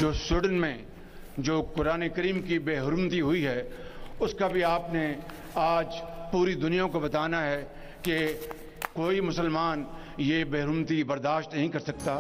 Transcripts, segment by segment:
जो स्वीडन में जो कुरान करीम की बेहुरमती हुई है, उसका भी आपने आज पूरी दुनिया को बताना है कि कोई मुसलमान ये बेहुरमती बर्दाश्त नहीं कर सकता।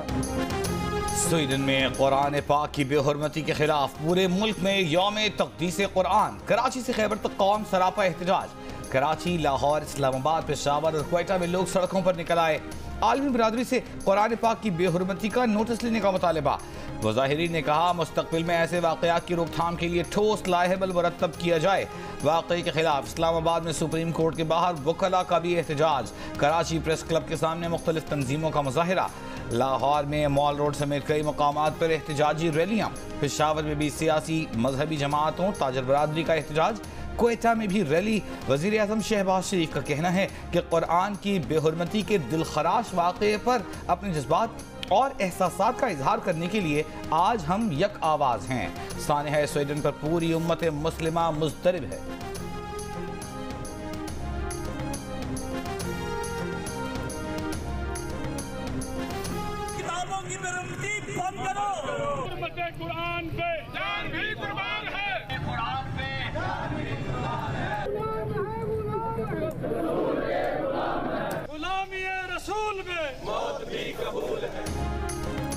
स्वीडन में कुरान पाक की बेहुरमती के खिलाफ पूरे मुल्क में यौम तक़दीस कुरान। कराची से खैबर तक कौम सरापा एहतजाज। कराची, लाहौर, इस्लामाबाद, पेशावर और क्वेटा में लोग सड़कों पर निकल आए। आलमी बरादरी से कुरान पाक की बेहुरमती का नोटिस लेने का मुतालबा। मुज़ाहिरीन ने कहा मुस्तक़बिल में ऐसे वाक़यात की रोकथाम के लिए ठोस लाहेबल मुरतब किया जाए। वाक़ये के खिलाफ इस्लामाबाद में सुप्रीम कोर्ट के बाहर वकला का भी एहतजाज। कराची प्रेस क्लब के सामने मुख्तलिफ तंजीमों का मुज़ाहिरा। लाहौर में मॉल रोड समेत कई मकामात पर एहतजाजी रैलियाँ। पेशावर में भी सियासी मजहबी जमातों ताजर बरादरी का एहतजाज। क्वेटा में भी रैली। वज़ीर आज़म शहबाज शरीफ का कहना है कि कुरान की बेहुरमती के दिलखराश वाक़ये पर अपने जज्बात और एहसासात का इजहार करने के लिए आज हम यक आवाज़ हैं। सानिया स्वीडन पर पूरी उम्मत मुस्लिमा मुज़तरब है। किताबों की बेहुरमती बंद करो। कुरान पे जान भी कुर्बान है। कुरान पे गुलामी रसूल में मौत भी कबूल है।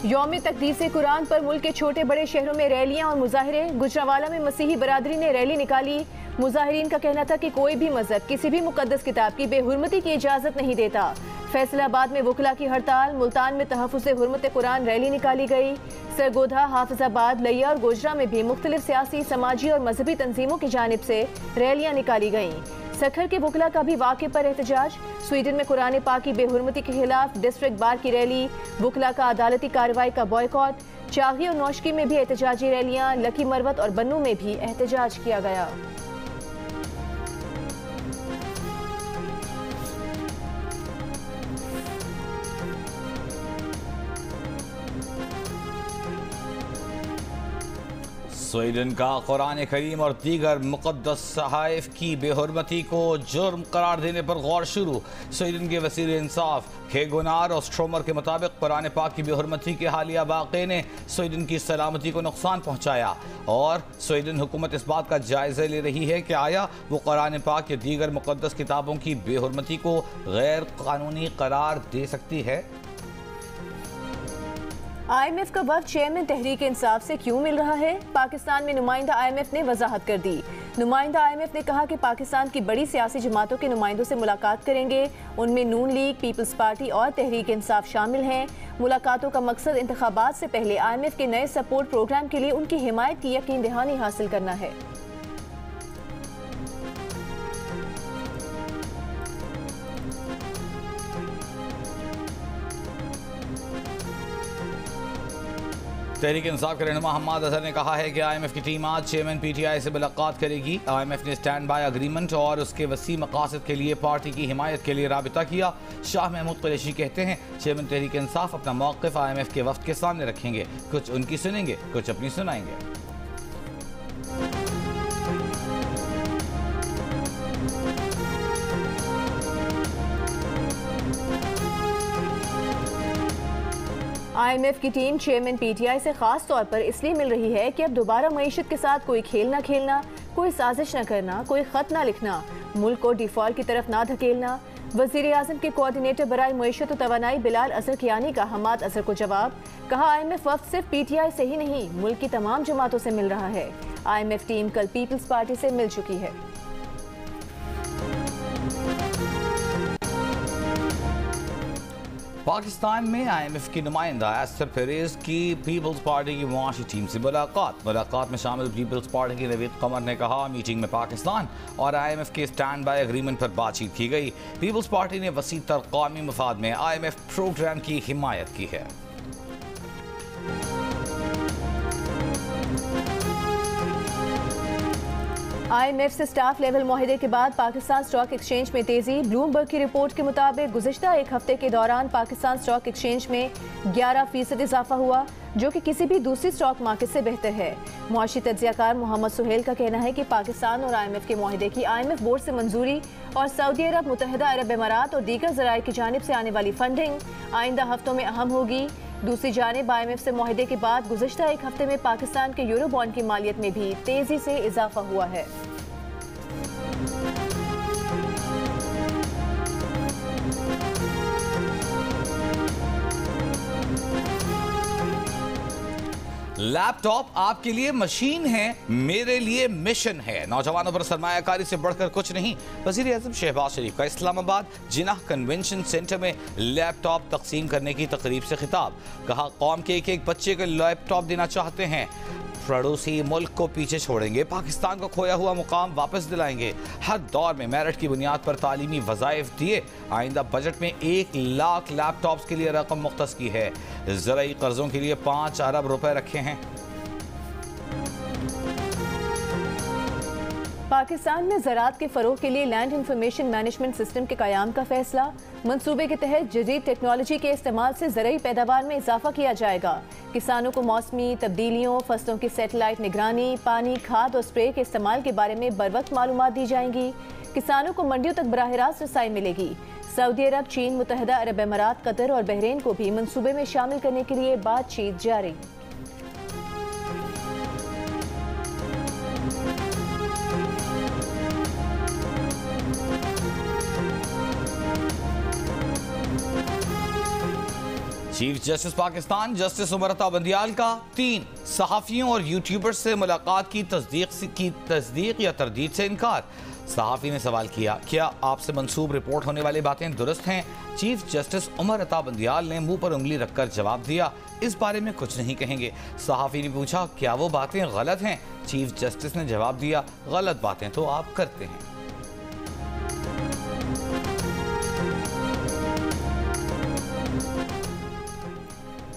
यौम तक़दीस कुरान पर मुल्क के छोटे बड़े शहरों में रैलियां और मुजाहरे। गुजरावाला में मसीही बरादरी ने रैली निकाली। मुजाहिरीन का कहना था कि कोई भी मजहब किसी भी मुकद्दस किताब की बेहुरमती की इजाज़त नहीं देता। फैसलाबाद में वकला की हड़ताल। मुल्तान में तहफ़्फ़ुज़ हुर्मत कुरान रैली निकाली गई। सरगोधा, हाफिजाबाद, लिया और गोजरा में भी मुख्तलिफ सियासी, समाजी और मजहबी तंजीमों की जानिब से रैलियाँ निकाली गईं। सखर के वकला का भी वाक़े पर एहतजाज। स्वीडन में कुरान पाक की बेहुरमती के खिलाफ डिस्ट्रिक्ट बार की रैली। वकला का अदालती कार्रवाई का बॉयकॉट। चागी और नौशकी में भी एहतजाजी रैलियाँ। लकी मरवत और बन्नू में भी एहतजाज किया गया। स्वीडन का कुरान करीम और दीगर मुक़द्दस सहाइफ की बेहुरमती को जुर्म करार देने पर गौर शुरू। स्वीडन के वज़ीर इंसाफ हेगुनार और स्ट्रोमर के मुताबिक कुरान पाक की बेहुरमती के हालिया वाक़े ने स्वीडन की सलामती को नुकसान पहुँचाया और स्वीडन हुकूमत इस बात का जायज़ा ले रही है कि आया वो कुरान पाक या दीगर मुक़द्दस किताबों की बेहुरमती को गैर कानूनी करार दे सकती है। IMF का वफ़द चेयरमैन तहरीक इंसाफ से क्यों मिल रहा है? पाकिस्तान में नुमाइंदा IMF ने वजाहत कर दी। नुमाइंदा IMF ने कहा कि पाकिस्तान की बड़ी सियासी जमातों के नुमाइंदों से मुलाकात करेंगे। उनमें नून लीग, पीपल्स पार्टी और तहरीक इंसाफ शामिल हैं। मुलाकातों का मकसद इंतखाबात से पहले IMF के नए सपोर्ट प्रोग्राम के लिए उनकी हिमायत की यकीन दहानी हासिल करना है। तहरीक इंसाफ के रहनुमा हम्माद अजहर ने कहा है कि IMF की टीम आज चेयरमैन PTI से मुलाकात करेगी। IMF ने स्टैंड बाय अग्रीमेंट और उसके वसी मकासद के लिए पार्टी की हिमायत के लिए राबिता किया। शाह महमूद कुरैशी कहते हैं चेयरमैन तहरीक इंसाफ अपना मौक़िफ़ IMF के वफ़द के सामने रखेंगे। कुछ उनकी सुनेंगे, कुछ अपनी सुनाएंगे। IMF की टीम चेयरमैन PTI से खास तौर पर इसलिए मिल रही है कि अब दोबारा मईशत के साथ कोई खेल ना खेलना, कोई साजिश न करना, कोई खत ना लिखना, मुल्क को डिफॉल्ट की तरफ ना धकेलना। वज़ीर आज़म के कोऑर्डिनेटर बराए मईशत और तवानाई बिलाल अजहर कियानी का हम्माद अजहर को जवाब। कहा IMF वफ़द सिर्फ PTI से ही नहीं मुल्क की तमाम जमातों से मिल रहा है। IMF टीम कल पीपल्स पार्टी से मिल चुकी है। पाकिस्तान में IMF की नुमाइंदा एस्तर पेरेज की पीपल्स पार्टी की मुआशी टीम से मुलाकात में शामिल पीपल्स पार्टी की नवीद कमर ने कहा मीटिंग में पाकिस्तान और IMF के स्टैंड बाय एग्रीमेंट पर बातचीत की गई। पीपल्स पार्टी ने वसी तर कौमी मफाद में IMF प्रोग्राम की हिमायत की है। IMF से स्टाफ लेवल मुआहदे के बाद पाकिस्तान स्टॉक एक्सचेंज में तेजी। ब्लूमबर्ग की रिपोर्ट के मुताबिक गुज़िश्ता एक हफ्ते के दौरान पाकिस्तान स्टॉक एक्सचेंज में 11% इजाफा हुआ, जो कि किसी भी दूसरी स्टॉक मार्केट से बेहतर है। मुआशी तज्ज़ियाकार मोहम्मद सुहेल का कहना है कि पाकिस्तान और IMF के मुआहदे की IMF बोर्ड से मंजूरी और सऊदी अरब, मुत्तहिदा अरब अमारात और दीगर ज़राए की जानिब से आने वाली फंडिंग आइंदा हफ्तों में अहम होगी। दूसरी जानिब IMF से मुआहदे के बाद गुज़श्ता एक हफ्ते में पाकिस्तान के यूरो बॉन्ड की मालियत में भी तेजी से इजाफा हुआ है। लैपटॉप आपके लिए मशीन है, मेरे लिए मिशन है। नौजवानों पर सरमायाकारी से बढ़कर कुछ नहीं। वज़ीर आज़म शहबाज शरीफ का इस्लामाबाद जिनाह कन्वेंशन सेंटर में लैपटॉप तकसीम करने की तकरीब से खिताब। कहा, कौम के एक बच्चे को लैपटॉप देना चाहते हैं, पड़ोसी मुल्क को पीछे छोड़ेंगे, पाकिस्तान को खोया हुआ मुकाम वापस दिलाएंगे। हर दौर में मेरिट की बुनियाद पर तालीमी वज़ाइफ दिए। आइंदा बजट में 1 लाख लैपटॉप्स के लिए रकम मुख्तस की है। ज़राई कर्जों के लिए 5 अरब रुपए रखे हैं। पाकिस्तान में ज़राअत के फ़रोग़ के लिए लैंड इंफॉर्मेशन मैनेजमेंट सिस्टम के क़याम का फैसला। मंसूबे के तहत जदीद टेक्नोलॉजी के इस्तेमाल से ज़राई पैदावार में इजाफा किया जाएगा। किसानों को मौसमी तब्दीलियों, फसलों की सेटेलाइट निगरानी, पानी, खाद और स्प्रे के इस्तेमाल के बारे में बरवक्त मालूमात दी जाएंगी। किसानों को मंडियों तक बराह रास्त रसाई मिलेगी। सऊदी अरब, चीन, मुत्तहिदा अरब अमारात, कतर और बहरीन को भी मंसूबे में शामिल करने के लिए बातचीत जारी। Chief justice Pakistan justice Umar Ata Bandial का 3 सहाफ़ियों और यूट्यूबर्स से मुलाकात की तस्दीक या तरदीद से इनकार। सहाफ़ी ने सवाल किया, क्या आपसे मंसूब रिपोर्ट होने वाली बातें दुरुस्त हैं? चीफ जस्टिस उमर अता बंदियाल ने मुंह पर उंगली रखकर जवाब दिया, इस बारे में कुछ नहीं कहेंगे। सहाफ़ी ने पूछा, क्या वो बातें गलत हैं? चीफ जस्टिस ने जवाब दिया, गलत बातें तो आप करते हैं।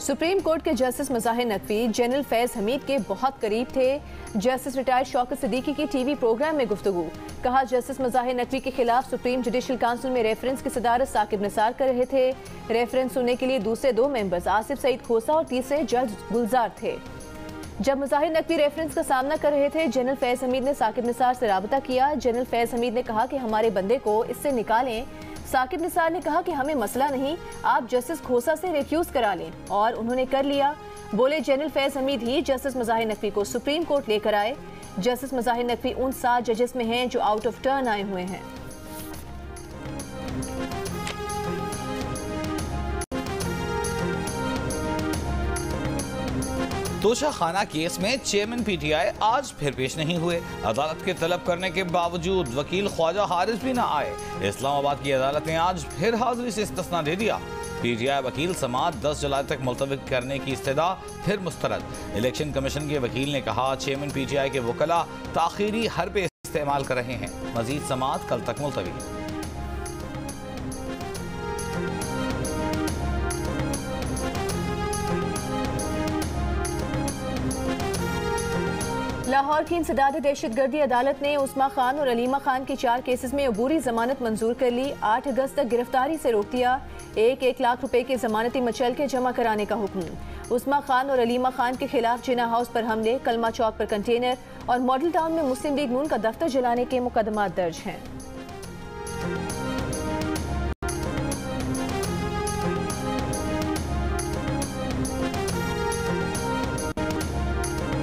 सुप्रीम कोर्ट के जस्टिस मज़ाहिर नकवी जनरल फैज़ हमीद के बहुत करीब थे। जस्टिस रिटायर्ड शौकत सिद्दीकी की टीवी प्रोग्राम में गुफ्तगू। कहा, जस्टिस मज़ाहिर नकवी के खिलाफ सुप्रीम जुडिशल काउंसिल में रेफरेंस की सदारत साकिब निसार कर रहे थे। रेफरेंस सुनने के लिए दूसरे 2 मेंबर्स आसिफ सईद खोसा और तीसरे जज गुलजार थे। जब मज़ाहिर नकवी रेफरेंस का सामना कर रहे थे, जनरल फैज़ हमीद ने साकिब निसार से राबता किया। जनरल फैज़ हमीद ने कहा कि हमारे बंदे को इससे निकालें। साकिब निसार ने कहा कि हमें मसला नहीं, आप जस्टिस खोसा से रिफ्यूज करा लें, और उन्होंने कर लिया। बोले, जनरल फैज़ हमीद ही जस्टिस मज़ाहिर नकवी को सुप्रीम कोर्ट लेकर आए। जस्टिस मज़ाहिर नकवी उन 7 जजेस में हैं जो आउट ऑफ टर्न आए हुए हैं। तोशा खाना केस में चेयरमैन PTI आज फिर पेश नहीं हुए। अदालत के तलब करने के बावजूद वकील ख्वाजा हारिस भी न आए। इस्लामाबाद की अदालत ने आज फिर हाजिरी से इस्तिस्ना दे दिया। PTI वकील समाअत 10 जुलाई तक मुलतवी करने की इस्तदा फिर मुस्तरद। इलेक्शन कमीशन के वकील ने कहा, चेयरमैन PTI के वकला ताखीरी हरबे इस्तेमाल कर रहे हैं। मजीद समाअत कल तक मुलतवी। लाहौर की इंसदाद दहशतगर्दी अदालत ने उस्मा खान और अलीमा खान के 4 केसेस में अबूरी जमानत मंजूर कर ली। 8 अगस्त तक गिरफ्तारी से रोक दिया। 1-1 लाख रुपए के जमानती मचल के जमा कराने का हुक्म। उस्मा खान और अलीमा खान के खिलाफ जिना हाउस पर हमले, कलमा चौक पर कंटेनर और मॉडल टाउन में मुस्लिम लीग नून का दफ्तर जलाने के मुकदमात दर्ज हैं।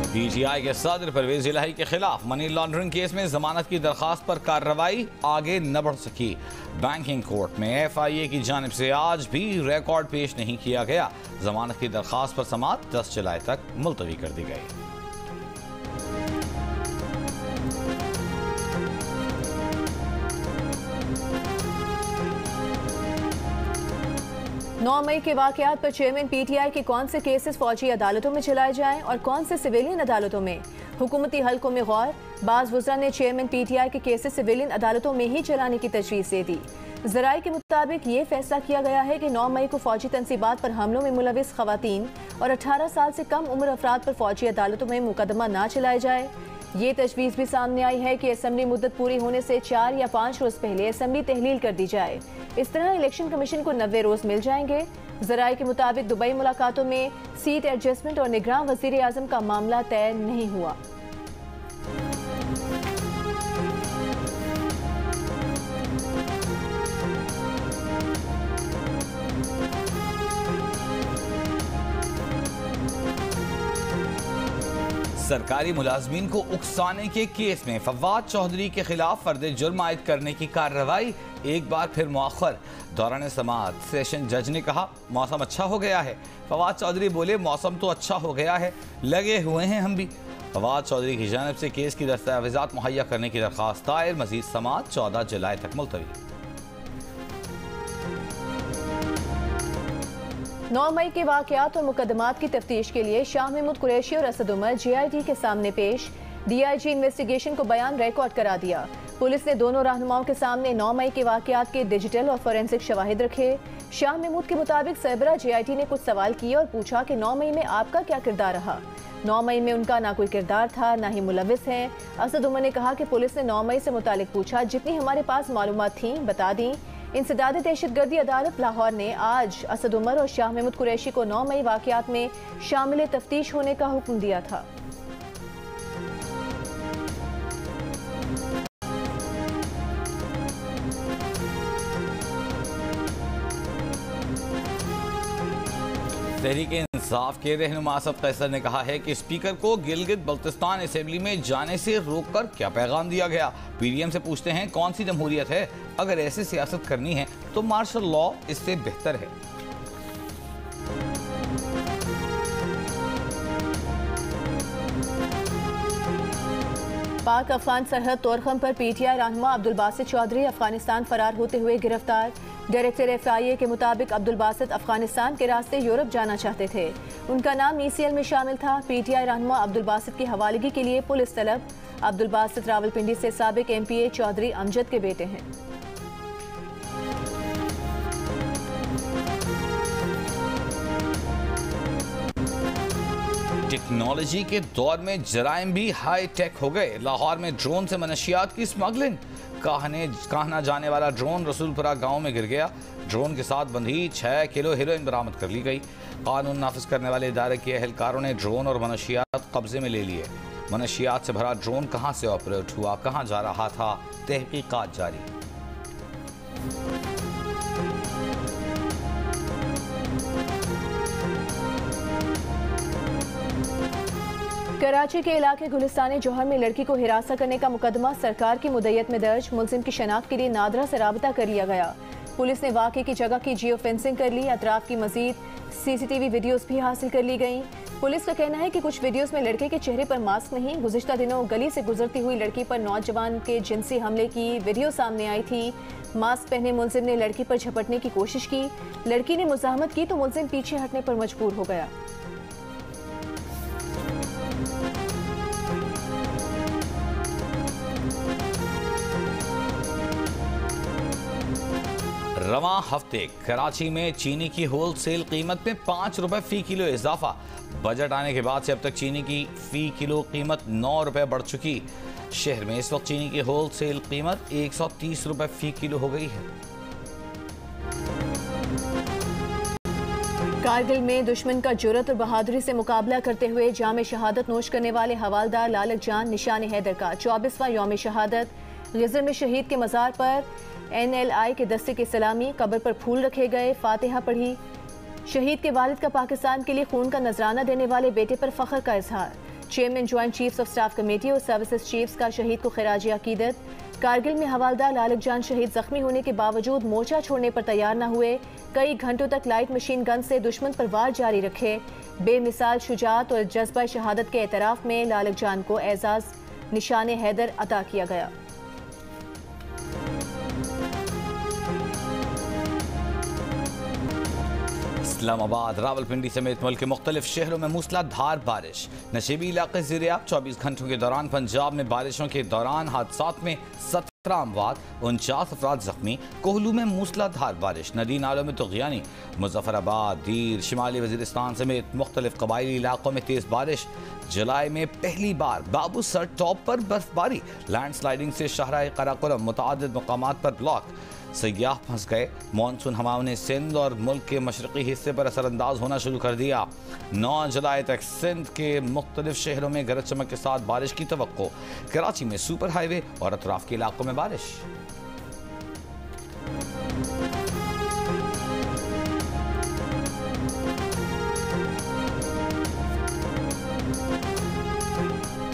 PTI के सदर परवेज इलाही के खिलाफ मनी लॉन्ड्रिंग केस में जमानत की दरखास्त पर कार्रवाई आगे न बढ़ सकी। बैंकिंग कोर्ट में FIA की जानिब से आज भी रिकॉर्ड पेश नहीं किया गया। जमानत की दरखास्त पर समाअत 10 जुलाई तक मुलतवी कर दी गई। 9 मई के वाकयात पर चेयरमैन PTI के कौन से केसेस फौजी अदालतों में चलाए जाएं और कौन से सिविलियन अदालतों में? हुकूमती हलकों में गौर। बाज़ वज़रा ने चेयरमैन PTI के केसेस सिविलियन अदालतों में ही चलाने की तजवीज़ दे दी। ज़राए के मुताबिक ये फैसला किया गया है कि 9 मई को फौजी तनसीबात पर हमलों में मुलविस खवातीन और 18 साल से कम उम्र अफराद पर फौजी अदालतों में मुकदमा ना चलाए जाए। ये तजवीज़ भी सामने आई है कि असम्बली मुद्दत पूरी होने से 4 या 5 रोज़ पहले असम्बली तहलील कर दी जाए। इस तरह इलेक्शन कमीशन को 90 रोज़ मिल जाएंगे। ज़राए के मुताबिक दुबई मुलाकातों में सीट एडजस्टमेंट और निगरान वज़ीर आज़म का मामला तय नहीं हुआ। सरकारी मुलाजमीन को उकसाने के केस में फवाद चौधरी के खिलाफ फर्द जुर्म आयद करने की कार्रवाई एक बार फिर मुअख्खर। दौरान समाअत सेशन जज ने कहा मौसम अच्छा हो गया है। फवाद चौधरी बोले मौसम तो अच्छा हो गया है, लगे हुए हैं हम भी। फवाद चौधरी की जानिब से केस की दस्तावेजात मुहैया करने की दरख्वास्त दायर। मजीद समाअत 14 जुलाई तक मुलतवी। 9 मई के वाक़यात और मुकदमात की तफ्तीश के लिए शाह महमूद कुरैशी और असद उमर JIT के सामने पेश। DIG इन्वेस्टिगेशन को बयान रिकॉर्ड करा दिया। पुलिस ने दोनों रहनुमाओं के सामने 9 मई के वाक़यात के डिजिटल और फोरेंसिक शवाहिद रखे। शाह महमूद के मुताबिक सरबरा JIT ने कुछ सवाल किए और पूछा कि 9 मई में आपका क्या किरदार रहा। 9 मई में उनका ना कोई किरदार था, ना ही मुलविस हैं। असद उमर ने कहा कि पुलिस ने 9 मई से मुतालिक पूछा, जितनी हमारे पास मालूमात थी बता दी। इंसदाद दहशतगर्दी अदालत लाहौर ने आज असद उमर और शाह महमूद कुरैशी को 9 मई वाक़यात में शामिल तफ्तीश होने का हुक्म दिया था। तहरीक इंसाफ के रहनुमा असद कैसर ने कहा है कि स्पीकर को गिलगित बल्तिस्तान असेंबली में जाने से रोककर क्या पैगाम दिया गया। PDM से पूछते हैं कौन सी जमहूरियत है, अगर ऐसे सियासत करनी है तो मार्शल लॉ इससे बेहतर है। पाक अफगान सरहद तोरखम पर PTI रहनुमा अब्दुल बासित चौधरी अफगानिस्तान फरार होते हुए गिरफ्तार। डायरेक्टर FIA के मुताबिक अब्दुल बासित अफगानिस्तान के रास्ते यूरोप जाना चाहते थे। उनका नाम ECL में शामिल था। PTI रहनुमा अब्दुल बासित की हवालगी के लिए पुलिस तलब। अब्दुल बासित रावलपिंडी से साबिक MPA चौधरी अमजद के बेटे हैं। टेक्नोलॉजी के दौर में जराइम भी हाई टेक हो गए। लाहौर में ड्रोन से मनशियात की स्मगलिंग। कहना जाने वाला ड्रोन रसूलपुरा गांव में गिर गया। ड्रोन के साथ बंधी 6 किलो हेरोइन बरामद कर ली गई। कानून नाफिज करने वाले इदारे के अहलकारों ने ड्रोन और मनशियात कब्जे में ले लिए। मनशियात से भरा ड्रोन कहां से ऑपरेट हुआ, कहां जा रहा था, तहकीकात जारी। कराची के इलाके गुलिस्तानी जौहर में लड़की को हिरासत करने का मुकदमा सरकार की मुद्दत में दर्ज। मुलजिम की शनाख्त के लिए नादरा से राबता कर लिया गया। पुलिस ने वाक़े की जगह की जियो फेंसिंग कर ली। अतराफ की मजीद CCTV वीडियोस भी हासिल कर ली गई। पुलिस का कहना है कि कुछ वीडियोस में लड़के के चेहरे पर मास्क नहीं। गुज़िश्ता दिनों गली से गुजरती हुई लड़की पर नौजवान के जिनसी हमले की वीडियो सामने आई थी। मास्क पहने मुलजिम ने लड़की पर झपटने की कोशिश की। लड़की ने मुज़ाहमत की तो मुलजिम पीछे हटने पर मजबूर हो गया। रवां हफ्ते कराची में चीनी की होलसेल कीमत में 5 रुपए फी किलो इजाफा। बजट आने के बाद से अब तक चीनी की फी किलो कीमत 9 रुपए बढ़ चुकी। शहर में इस वक्त चीनी की होलसेल कीमत 130 रुपए फी किलो हो गई है। कारगिल में दुश्मन का जुर्रत और बहादुरी से मुकाबला करते हुए जाम शहादत नोश करने वाले हवालदार लालक जान निशान हैदर का 24वां यौम शहादत। गिजर में शहीद के मज़ार पर NLI के दस्ते की सलामी, कब्र पर फूल रखे गए, फातिहा पढ़ी। शहीद के वालिद का पाकिस्तान के लिए खून का नजराना देने वाले बेटे पर फख्र का इजहार। Chairman joint chiefs of staff committee और सर्विसेज चीफ्स का शहीद को खिराज अकीदत। कारगिल में हवालदार लालक जान शहीद जख्मी होने के बावजूद मोर्चा छोड़ने पर तैयार न हुए। कई घंटों तक लाइट मशीन गन से दुश्मन पर वार जारी रखे। बेमिसाल शुजाअत और जज्बा शहादत के एतराफ में लालक जान को एजाज निशान हैदर अता किया गया। इस्लामाबाद, रावलपिंडी समेत मुल्क के मुख्तलिफ शहरों में मूसलाधार बारिश। नशीबी इलाके ज़ेर-ए-आब। 24 घंटों के दौरान पंजाब में बारिशों के दौरान हादसात में 17 अमवात, 49 अफराद जख्मी। कोहलू में मूसलाधार बारिश। नदी नालों में तुग़यानी। मुजफ्फराबाद, दीर, शिमाली वज़ीरिस्तान समेत मुख्तलिफ कबायली इलाकों में तेज़ बारिश। जुलाई में पहली बार बाबू सर टॉप पर बर्फबारी। लैंडस्लाइडिंग से शाहराह कराकोरम मुतअद्दिद मुकामात पर ब्लॉक। सयाह फंस गए। मानसून हवाओं ने सिंध और मुल्क के मशरक़ी हिस्से पर असरअंदाज होना शुरू कर दिया। 9 जुलाई तक सिंध के मुख्तलिफ शहरों में गरज चमक के साथ बारिश की तवक्को। कराची में सुपर हाईवे और अतराफ के इलाकों में बारिश।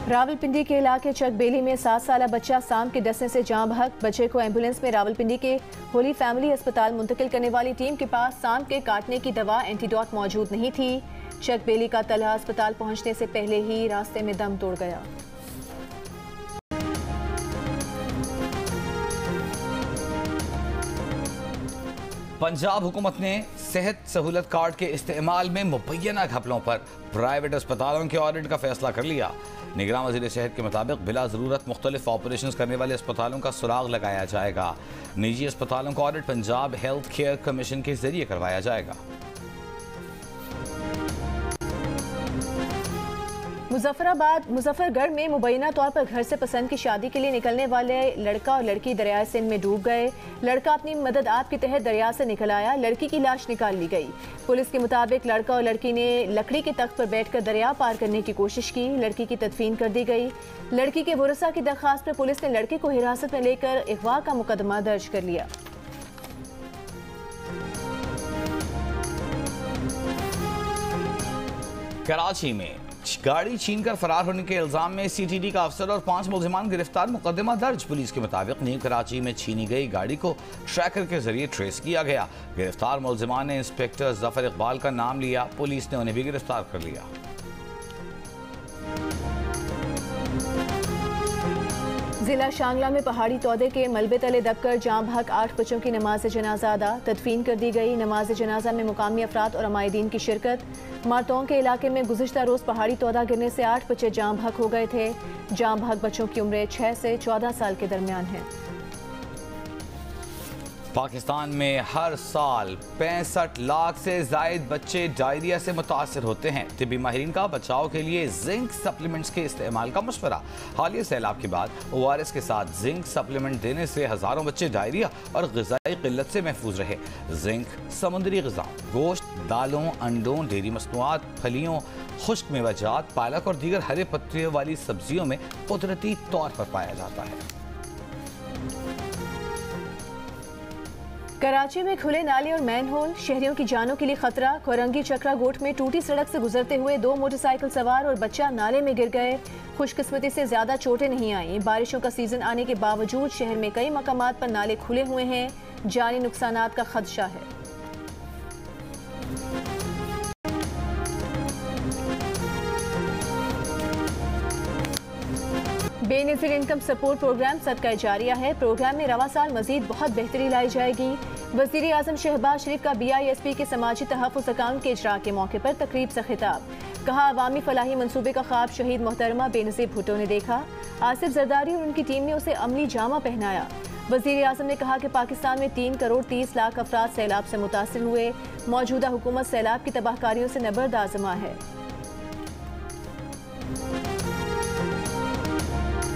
रावलपिंडी के इलाके चक बेली में 7 साला बच्चा सांप के डसने से जाँ बहक। बच्चे को एम्बुलेंस में रावलपिंडी के होली फैमिली अस्पताल मुंतकिल करने वाली टीम के पास सांप के काटने की दवा एंटीडोट मौजूद नहीं थी। चक बेली का तलहा अस्पताल पहुंचने से पहले ही रास्ते में दम तोड़ गया। पंजाब हुकूमत ने सेहत सहूलत कार्ड के इस्तेमाल में मुबैना घपलों पर प्राइवेट अस्पतालों के ऑडिट का फैसला कर लिया। निगरान वज़ीर सेहत के मुताबिक बिला ज़रूरत मुख्तलिफ ऑपरेशन करने वाले अस्पतालों का सुराग लगाया जाएगा। निजी अस्पतालों का audit Punjab health care commission के जरिए करवाया जाएगा। मुजफ्फरगढ़ में मुबैना तौर पर घर से पसंद की शादी के लिए निकलने वाले लड़का और लड़की दरिया सिंध में डूब गए। लड़का अपनी मदद आप के तहत दरिया से निकल आया। लड़की की लाश निकाल ली गई। पुलिस के मुताबिक लड़का और लड़की ने लकड़ी के तख्त पर बैठकर दरिया पार करने की कोशिश की। लड़की की तदफीन कर दी गई। लड़की के वरसा की दरखास्त पर पुलिस ने लड़के को हिरासत में लेकर अगवा का मुकदमा दर्ज कर लिया। कराची में गाड़ी छीनकर फरार होने के इल्जाम में सीटीडी का अफसर और 5 मुलजिमान गिरफ्तार। मुकदमा दर्ज। पुलिस के मुताबिक न्यू कराची में छीनी गई गाड़ी को ट्रैकर के जरिए ट्रेस किया गया। गिरफ्तार मुलजिमान ने इंस्पेक्टर जफर इकबाल का नाम लिया। पुलिस ने उन्हें भी गिरफ्तार कर लिया। जिला शांगला में पहाड़ी तौदे के मलबे तले दबकर जाँ बहक 8 बच्चों की नमाज जनाजा अदा तदफीन कर दी गई। नमाज जनाजा में मुकामी अफराद और अमायदीन की शिरकत। मारतों के इलाके में गुज़िश्ता रोज़ पहाड़ी तौदा गिरने से 8 बच्चे जाँ बहक हो गए थे। जाँ बहक बच्चों की उम्र 6 से 14 साल के दरमियान है। पाकिस्तान में हर साल 65 लाख से जायद बच्चे डायरिया से मुतासर होते हैं। तिब्बी माहिरीन का बचाव के लिए जिंक सप्लीमेंट्स के इस्तेमाल का मशवरा। हालिया सैलाब के बाद ORS के साथ जिंक सप्लीमेंट देने से हजारों बच्चे डायरिया और ग़िज़ाई क़िल्लत से महफूज रहे। जिंक समुद्री ग़िज़ाओं, गोश्त, दालों, अंडों, डेयरी मसनूआत, फलियों, खुश्क मेवाजात, पालक और दीगर हरे पत्तियों वाली सब्जियों में कुदरती तौर पर पाया जाता है। कराची में खुले नाले और मैनहोल, शहरियों की जानों के लिए खतरा। कोरंगी चक्रा गोट में टूटी सड़क से गुजरते हुए 2 मोटरसाइकिल सवार और बच्चा नाले में गिर गए। खुशकिस्मती से ज्यादा चोटें नहीं आईं। बारिशों का सीजन आने के बावजूद शहर में कई मकामात पर नाले खुले हुए हैं। जानी नुकसानात का खदशा है। बेनिफिट इनकम सपोर्ट प्रोग्राम सदका जारिया है। प्रोग्राम में रवा साल मजीद बहुत बेहतरी लाई जाएगी। वज़ीर आज़म शहबाज शरीफ का BISP के समाजी तहफ़्फ़ुज़ अकाउंट के इजरा के मौके पर तकरीब से खिताब। कहा, अवामी फलाही मनसूबे का ख्वाब शहीद मोहतरमा बेनज़ीर भुट्टो ने देखा। आसिफ जरदारी और उनकी टीम ने उसे अमली जामा पहनाया। वज़ीर आज़म ने कहा कि पाकिस्तान में 3 करोड़ 30 लाख अफराद सैलाब से मुतासिर हुए। मौजूदा हुकूमत सैलाब की तबाहकारियों से नबर्द आज़मा है।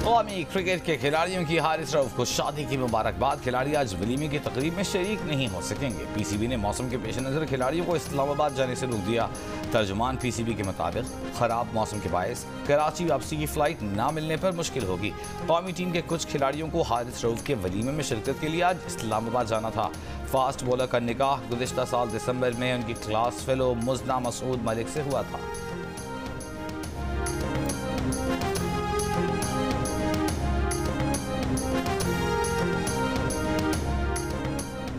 कौमी क्रिकेट के खिलाड़ियों की हारिस रऊफ को शादी की मुबारकबाद। खिलाड़ी आज वलीमे की तकरीब में शरीक नहीं हो सकेंगे। PCB ने मौसम के पेश नज़र खिलाड़ियों को इस्लामाबाद जाने से रोक दिया। तर्जुमान PCB के मुताबिक खराब मौसम के बायस कराची वापसी की फ़्लाइट ना मिलने पर मुश्किल होगी। कौमी टीम के कुछ खिलाड़ियों को हारिस रऊफ के वलीमे में शिरकत के लिए आज इस्लामाबाद जाना था। फास्ट बॉलर का निकाह गुज़िश्ता साल दिसंबर में उनकी क्लास फेलो मुजना मसूद मलिक से हुआ था।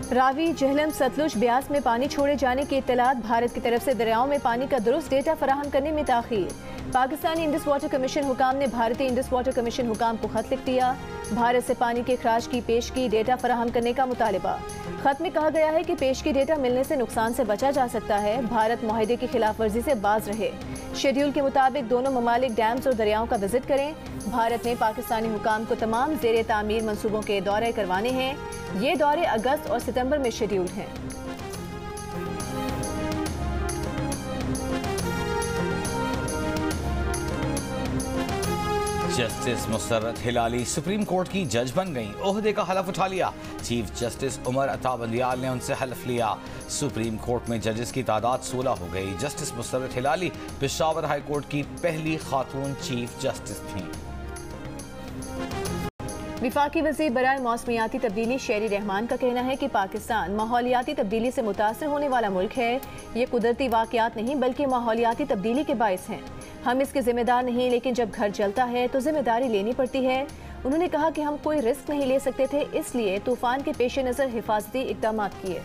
रावी, झेलम, सतलुज, ब्यास में पानी छोड़े जाने की इत्तलात। भारत की तरफ से दरियाओं में पानी का दुरुस्त डेटा फराहम करने में ताख़ीर। पाकिस्तानी इंडस वाटर कमीशन हुकाम ने भारतीय इंडस वाटर कमीशन हुकाम को खत लिख दिया। भारत से पानी के अखराज की पेशगी डेटा फराहम करने का मुतालिबा। खत में कहा गया है कि पेशगी डेटा मिलने से नुकसान से बचा जा सकता है। भारत मुआहदे की खिलाफ वर्जी से बाज रहे। शेड्यूल के मुताबिक दोनों ममालिक डैम्स और दरियाओं का विजिट करें। भारत ने पाकिस्तानी हुकाम को तमाम ज़ेरे तामीर मंसूबों के दौरे करवाने हैं। ये दौरे अगस्त और सितंबर में शेड्यूल्ड हैं। Justice Musarrat Hilali supreme court की जज बन गईं। ओहदे का हलफ उठा लिया। चीफ जस्टिस उमर अता बंदियाल ने उनसे हलफ लिया। सुप्रीम कोर्ट में जजेस की तादाद 16 हो गई। Justice Musarrat Hilali Peshawar high court की पहली खातून चीफ जस्टिस थीं। विफाकी वज़ीर बराए मौसमियाती तब्दीली शेरी रहमान का कहना है कि पाकिस्तान माहौलियाती तब्दीली से मुतासर होने वाला मुल्क है। ये कुदरती वाक़यात नहीं बल्कि माहौलियाती तब्दीली के बाइस हैं। हम इसके जिम्मेदार नहीं, लेकिन जब घर जलता है तो जिम्मेदारी लेनी पड़ती है। उन्होंने कहा कि हम कोई रिस्क नहीं ले सकते थे, इसलिए तूफान के पेश नज़र हिफाजती इक़दाम किए।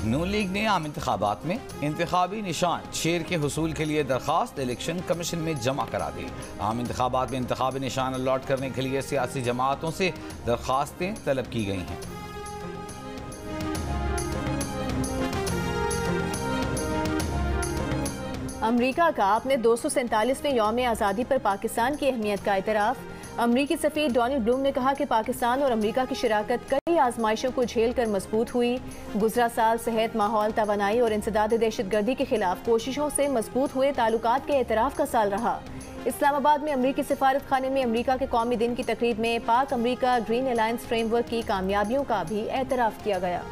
नून लीग ने आम इंतखाबात में इंतखाबी निशान शेर के हुसूल के लिए दरखास्त इलेक्शन कमीशन में जमा करा दी। आम इंतखाबात में इंतखाबी निशान अलॉट करने के लिए सियासी जमातों से दरखास्तें तलब की गई हैं। अमरीका का अपने 247वें यौम आज़ादी पर पाकिस्तान की अहमियत का एतराफ़। अमरीकी सफ़ीर डोनाल्ड ब्लूम ने कहा कि पाकिस्तान और अमरीका की शराकत कई आजमाइशों को झेल कर मजबूत हुई। गुज़रा साल सेहत, माहौल, तवानाई और इंसदाद दहशतगर्दी के खिलाफ कोशिशों से मजबूत हुए ताल्लुकात के एतराफ़ का साल रहा। इस्लामाबाद में अमरीकी सफारत खाने में अमरीका के कौमी दिन की तकरीब में पाक अमरीका ग्रीन अलायंस फ्रेमवर्क की कामयाबियों का भी एतराफ़ किया गया।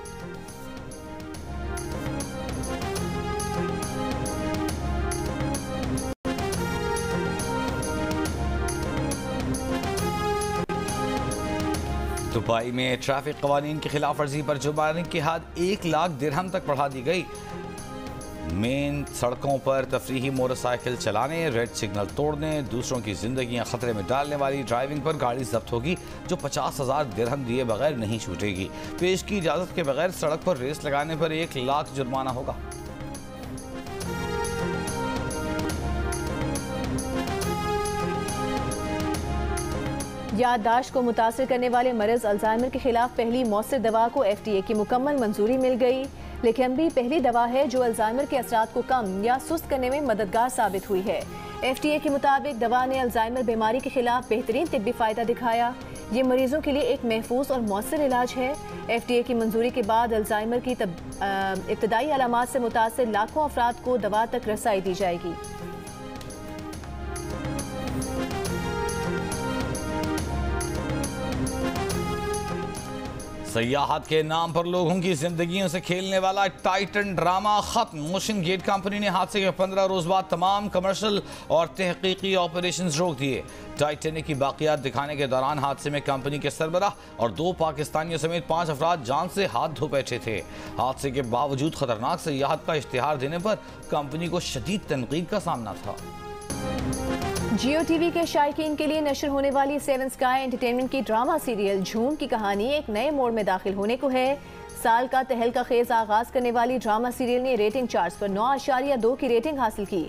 दुबई में ट्रैफिक कवानीन की खिलाफ वर्जी पर जुर्माने की हद 1 लाख दिरहम तक बढ़ा दी गई। मेन सड़कों पर तफरीही मोटरसाइकिल चलाने, रेड सिग्नल तोड़ने, दूसरों की जिंदगियां खतरे में डालने वाली ड्राइविंग पर गाड़ी जब्त होगी, जो 50,000 दिरहम दिए बगैर नहीं छूटेगी। पेश की इजाजत के बगैर सड़क पर रेस लगाने पर 1 लाख जुर्माना होगा। याददाश्त को मुतासर करने वाले मरज़ अल्जाइमर के खिलाफ पहली मौसर दवा को FDA की मुकम्मल मंजूरी मिल गई। लेकेम्बी पहली दवा है जो अल्जाइमर के असरात को कम या सुस्त करने में मददगार साबित हुई है। FDA के मुताबिक दवा ने अल्जाइमर बीमारी के खिलाफ बेहतरीन तिब्बी फ़ायदा दिखाया। ये मरीजों के लिए एक महफूज और मौसर इलाज है। FDA की मंजूरी के बाद अल्जाइमर की इब्तदाई अलामात से मुतासर लाखों अफराद को दवा तक रसाई दी जाएगी। सयाहत के नाम पर लोगों की जिंदगियों से खेलने वाला टाइटन ड्रामा खत्म। ओशन गेट कंपनी ने हादसे के 15 रोज बाद तमाम कमर्शियल और तहकीकी ऑपरेशंस रोक दिए। टाइटैनिक की बाकियात दिखाने के दौरान हादसे में कंपनी के सरबराह और 2 पाकिस्तानियों समेत 5 अफराद जान से हाथ धो बैठे थे। हादसे के बावजूद खतरनाक सयाहत का इश्तिहार देने पर कंपनी को शदीद तनकीद का सामना था। जियो टीवी के शायकीन के लिए नशर होने वाली 7 स्काई एंटरटेनमेंट की ड्रामा सीरियल झूम की कहानी एक नए मोड़ में दाखिल होने को है। साल का तहलका खेज आगाज करने वाली ड्रामा सीरियल ने रेटिंग चार्ट्स पर 9.2 की रेटिंग हासिल की।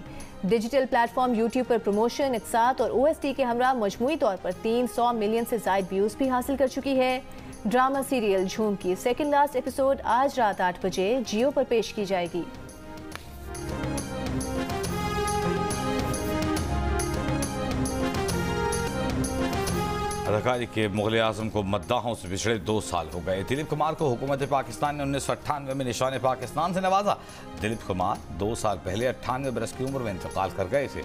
डिजिटल प्लेटफॉर्म यूट्यूब पर प्रमोशन, इत्सात और OST के हमरा मजमूई तौर पर 300 मिलियन से ज्यादा व्यूज भी हासिल कर चुकी है। ड्रामा सीरियल झूम की सेकंड लास्ट एपिसोड आज रात 8 बजे जियो पर पेश की जाएगी। अदाकारी के मुगल आजम को मद्दाहों से पिछड़े 2 साल हो गए। दिलीप कुमार को हुकूमत पाकिस्तान ने 1998 में निशान पाकिस्तान से नवाजा। दिलीप कुमार 2 साल पहले 98 बरस की उम्र में इंतकाल कर गए थे।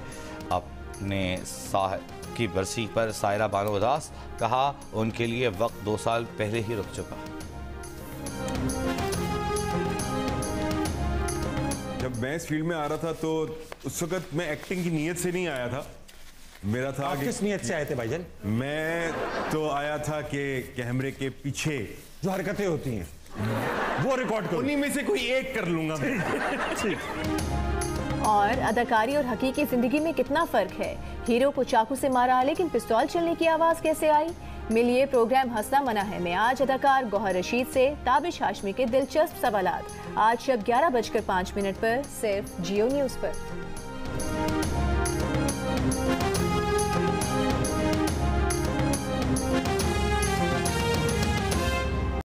अपने साहब की बरसी पर सायरा बानो उदास कहा, उनके लिए वक्त 2 साल पहले ही रुक चुका। जब मैं इस फील्ड में आ रहा था तो उस वक्त मैं एक्टिंग की नीयत से नहीं आया था। मेरा था आप किस नीयत से आए थे भाईजान? मैं तो आया था कि कैमरे के पीछे जो हरकतें होती हैं वो रिकॉर्ड करो, उन्हीं में से कोई एक कर लूंगा मैं। और अदाकारी और हकीकी जिंदगी में कितना फर्क है। हीरो को चाकू से मारा लेकिन पिस्तौल चलने की आवाज कैसे आई। मिलिए प्रोग्राम हंसना मना है में आज अदाकार गौहर रशीद से ताबिश हाशमी के दिलचस्प सवालात। आज शब 11:05 पर सिर्फ जियो न्यूज पर।